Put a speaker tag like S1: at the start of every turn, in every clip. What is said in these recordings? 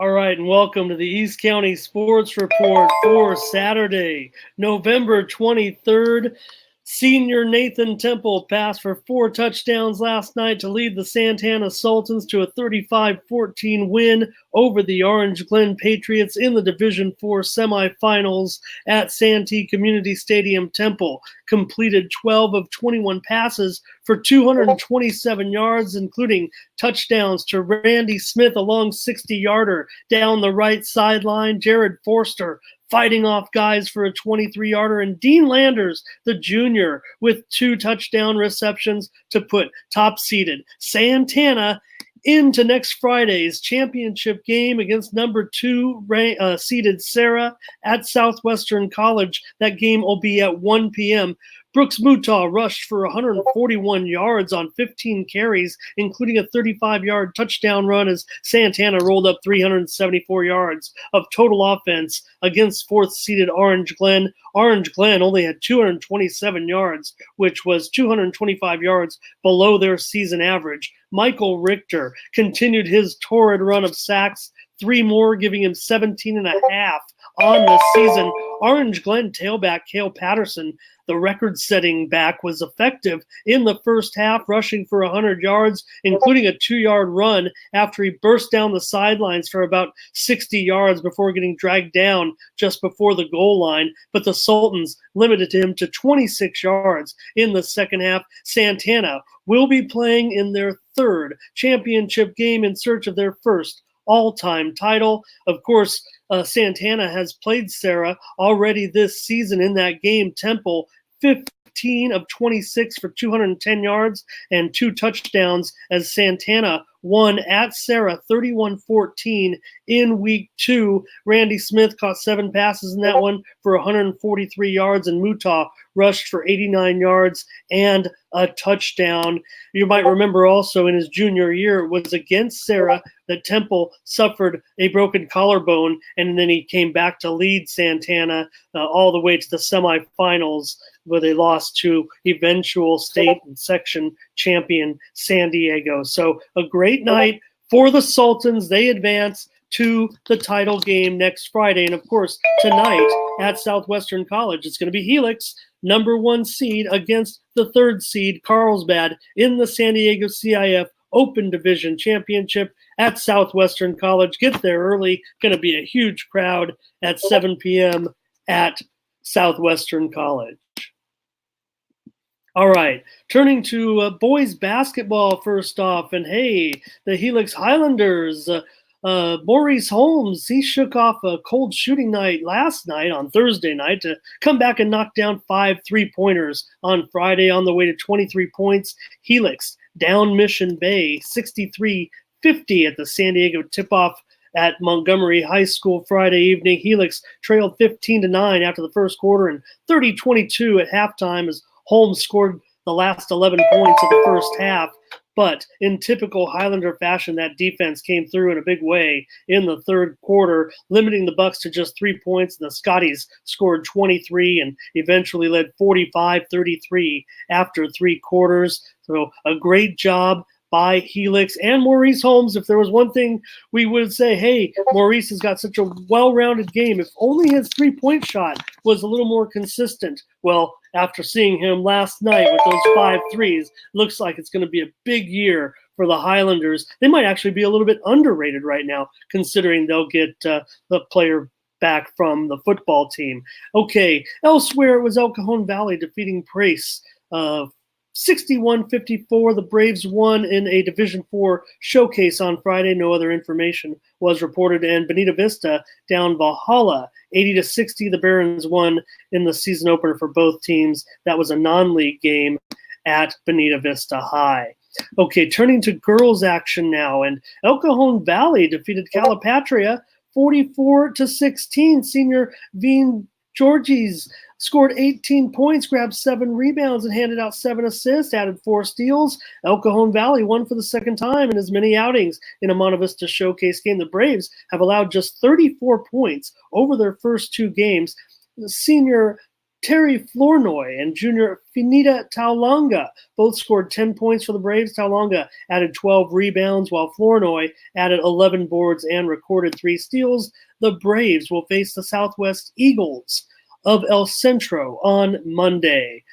S1: All right, and welcome to the East County Sports Report for Saturday, November 23rd. Senior Nathan Temple passed for 4 touchdowns last night to lead the Santana Sultans to a 35-14 win over the Orange Glen Patriots in the Division IV semifinals at Santee Community Stadium. Temple completed 12 of 21 passes for 227 yards, including touchdowns to Randy Smith, a long 60-yarder down the right sideline, Jared Forster fighting off guys for a 23-yarder, and Dean Landers, the junior, with 2 touchdown receptions to put top-seeded Santana into next Friday's championship game against number 2 seeded Sarah at Southwestern College. That game will be at 1 p.m. Brooks Mutaw rushed for 141 yards on 15 carries, including a 35-yard touchdown run as Santana rolled up 374 yards of total offense against 4th-seeded Orange Glen. Orange Glen only had 227 yards, which was 225 yards below their season average. Michael Richter continued his torrid run of sacks, 3 more, giving him 17 and a half on the season. Orange Glen tailback Cale Patterson, the record-setting back, was effective in the first half, rushing for 100 yards, including a 2-yard run after he burst down the sidelines for about 60 yards before getting dragged down just before the goal line. But the Sultans limited him to 26 yards in the second half. Santana will be playing in their 3rd championship game in search of their first all-time title. Of course, Santana has played Sarah already this season in that game. Temple, 15 of 26 for 210 yards and 2 touchdowns as Santana won at Sarah 31-14 in week 2. Randy Smith caught 7 passes in that one for 143 yards, and Mutaw rushed for 89 yards and a touchdown. You might remember also in his junior year, it was against Sarah that Temple suffered a broken collarbone, and then he came back to lead Santana all the way to the semifinals, where they lost to eventual state and section champion San Diego. So a great night for the Sultans. They advance to the title game next Friday. And of course, tonight at Southwestern College, it's going to be Helix, number 1 seed, against the 3rd seed Carlsbad in the San Diego CIF Open Division Championship at Southwestern College. Get there early. Going to be a huge crowd at 7 p.m. at Southwestern College. All right, turning to boys basketball first off, and hey, the Helix Highlanders, Maurice Holmes, he shook off a cold shooting night last night on Thursday night to come back and knock down 5 3-pointers on Friday on the way to 23 points. Helix down Mission Bay, 63-50 at the San Diego tip-off at Montgomery High School Friday evening. Helix trailed 15-9 after the first quarter and 30-22 at halftime as Holmes scored the last 11 points of the first half. But in typical Highlander fashion, that defense came through in a big way in the third quarter, limiting the Bucks to just 3 points. And the Scotties scored 23 and eventually led 45-33 after 3 quarters. So a great job by Helix and Maurice Holmes. If there was one thing we would say, hey, Maurice has got such a well-rounded game. If only his 3-point shot was a little more consistent. Well, after seeing him last night with those 5 threes, looks like it's going to be a big year for the Highlanders. They might actually be a little bit underrated right now, considering they'll get the player back from the football team. Okay, elsewhere it was El Cajon Valley defeating Prace 61-54. The Braves won in a Division IV showcase on Friday. No other information was reported. And Bonita Vista down Valhalla 80-60. The Barons won in the season opener for both teams. That was a non-league game at Bonita Vista High. Okay, turning to girls action now. And El Cajon Valley defeated Calipatria 44-16. Senior Veen Georgie's scored 18 points, grabbed 7 rebounds, and handed out 7 assists, added 4 steals. El Cajon Valley won for the second time in as many outings in a Monta Vista Showcase game. The Braves have allowed just 34 points over their first 2 games. The senior Terry Flournoy and junior Finita Taulanga both scored 10 points for the Braves. Taulanga added 12 rebounds, while Flournoy added 11 boards and recorded 3 steals. The Braves will face the Southwest Eagles of El Centro on Monday.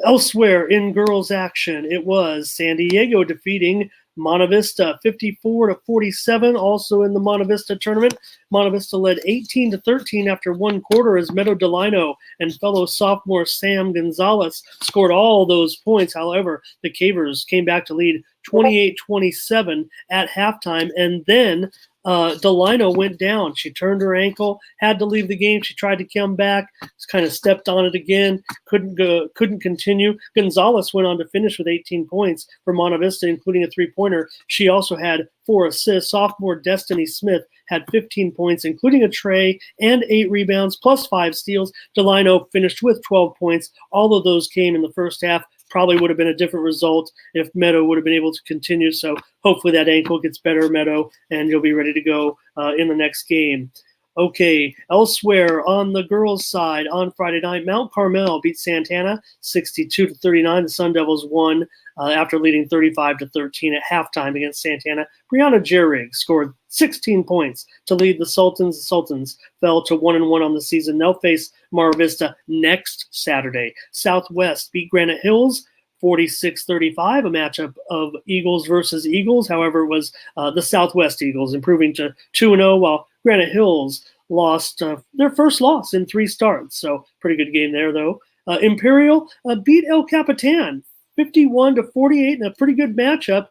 S1: Elsewhere in girls action, it was San Diego defeating Monte Vista 54-47. Also in the Monte Vista tournament, Monte Vista led 18-13 after one quarter as Meadow Delino and fellow sophomore Sam Gonzalez scored all those points. However, the Cavers came back to lead 28-27 at halftime, and then Delino went down. She turned her ankle, had to leave the game. She tried to come back, kind of stepped on it again, couldn't continue. Gonzalez went on to finish with 18 points for Monte Vista, including a three-pointer. She also had 4 assists. Sophomore Destiny Smith had 15 points, including a tray and 8 rebounds, plus 5 steals. Delino finished with 12 points. All of those came in the first half. Probably would have been a different result if Meadow would have been able to continue. So hopefully that ankle gets better, Meadow, and you'll be ready to go in the next game. Okay, elsewhere on the girls' side on Friday night, Mount Carmel beat Santana 62-39. The Sun Devils won after leading 35-13 at halftime against Santana. Brianna Jerrig scored 16 points to lead the Sultans. The Sultans fell to 1-1 on the season. They'll face Mar Vista next Saturday. Southwest beat Granite Hills 46-35, a matchup of Eagles versus Eagles. However, it was the Southwest Eagles improving to 2-0, while Granite Hills lost their first loss in 3 starts. So pretty good game there, though. Imperial beat El Capitan 51-48 in a pretty good matchup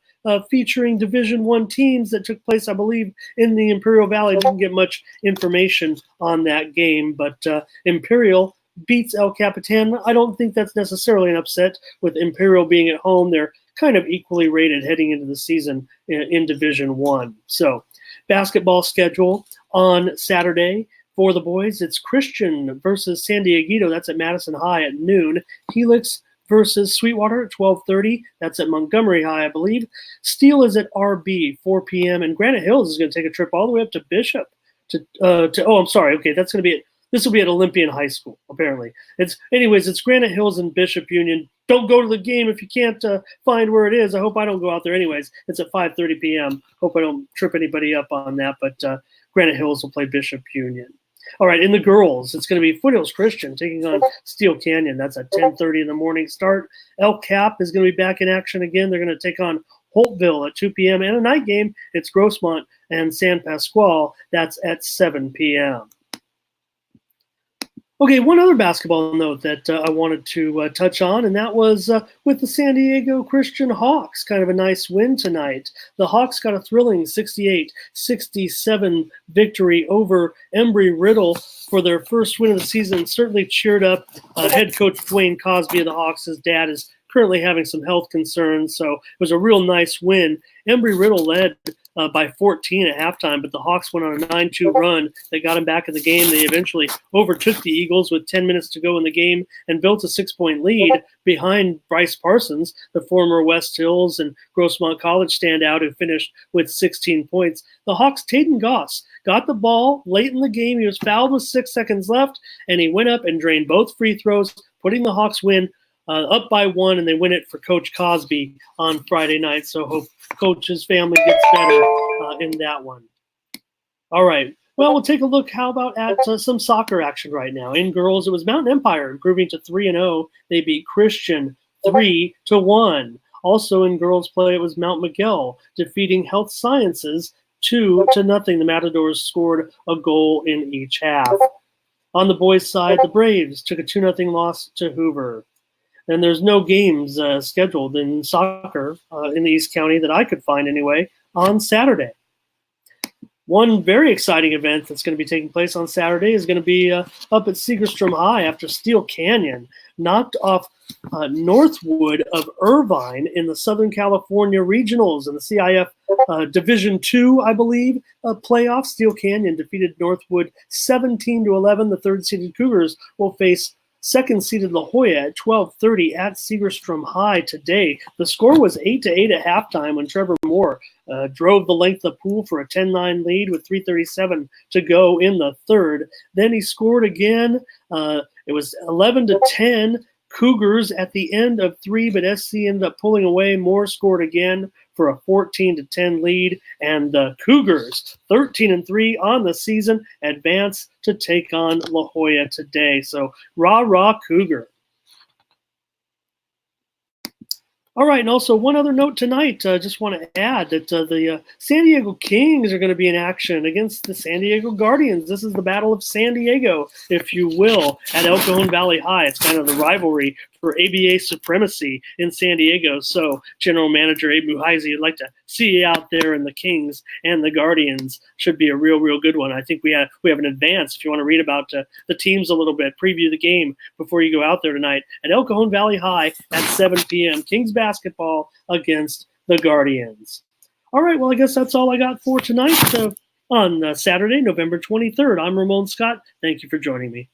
S1: featuring Division I teams that took place, I believe, in the Imperial Valley. Didn't get much information on that game, but Imperial beats El Capitan. I don't think that's necessarily an upset with Imperial being at home. They're kind of equally rated heading into the season in Division I. So basketball schedule on Saturday for the boys. It's Christian versus San Dieguito. That's at Madison High at noon. Helix versus Sweetwater at 12:30. That's at Montgomery High, I believe. Steele is at RB, 4 p.m. And Granite Hills is going to take a trip all the way up to Bishop. This will be at Olympian High School, apparently. It's Granite Hills and Bishop Union. Don't go to the game if you can't find where it is. I hope I don't go out there anyways. It's at 5:30 p.m. Hope I don't trip anybody up on that, but Granite Hills will play Bishop Union. All right, in the girls, it's going to be Foothills Christian taking on Steele Canyon. That's at 10:30 in the morning start. El Cap is going to be back in action again. They're going to take on Holtville at 2 p.m. And a night game, it's Grossmont and San Pasqual. That's at 7 p.m. Okay, one other basketball note that I wanted to touch on, and that was with the San Diego Christian Hawks. Kind of a nice win tonight. The Hawks got a thrilling 68-67 victory over Embry-Riddle for their first win of the season. Certainly cheered up head coach Dwayne Cosby of the Hawks. His dad is currently having some health concerns, so it was a real nice win. Embry-Riddle led by 14 at halftime, but the Hawks went on a 9-2 run that got them back in the game. They eventually overtook the Eagles with 10 minutes to go in the game and built a 6-point lead behind Bryce Parsons, the former West Hills and Grossmont College standout who finished with 16 points. The Hawks' Taden Goss got the ball late in the game. He was fouled with 6 seconds left, and he went up and drained both free throws, putting the Hawks win up by 1, and they win it for Coach Cosby on Friday night. So hope Coach's family gets better in that one. All right. Well, we'll take a look. How about at some soccer action right now? In girls, it was Mountain Empire improving to 3-0. They beat Christian 3-1. Also in girls play, it was Mount Miguel defeating Health Sciences 2-0. The Matadors scored a goal in each half. On the boys' side, the Braves took a 2-0 loss to Hoover. And there's no games scheduled in soccer in the East County that I could find anyway on Saturday. One very exciting event that's going to be taking place on Saturday is going to be up at Segerstrom High after Steele Canyon knocked off Northwood of Irvine in the Southern California Regionals in the CIF Division II, I believe, playoffs. Steele Canyon defeated Northwood 17-11. The third-seeded Cougars will face second-seeded La Jolla at 12:30 at Segerstrom High today. The score was 8-8 at halftime when Trevor Moore drove the length of the pool for a 10-9 lead with 3:37 to go in the third. Then he scored again. It was 11-10 Cougars at the end of three, but SC ended up pulling away. Moore scored again for a 14-10 lead, and the Cougars, 13-3 on the season, advance to take on La Jolla today. So rah Cougar. All right, and also one other note tonight. Just want to add that the San Diego Kings are going to be in action against the San Diego Guardians. This is the Battle of San Diego, if you will, at El Cajon Valley High. It's kind of the rivalry for ABA supremacy in San Diego. So General Manager Abe Muhaisi would like to see you out there, and the Kings and the Guardians should be a real good one. I think we have an advance. If you want to read about the teams a little bit, preview the game before you go out there tonight at El Cajon Valley High at 7 p.m. Kings basketball against the Guardians. All right, well, I guess that's all I got for tonight on Saturday, November 23rd. I'm Ramon Scott. Thank you for joining me.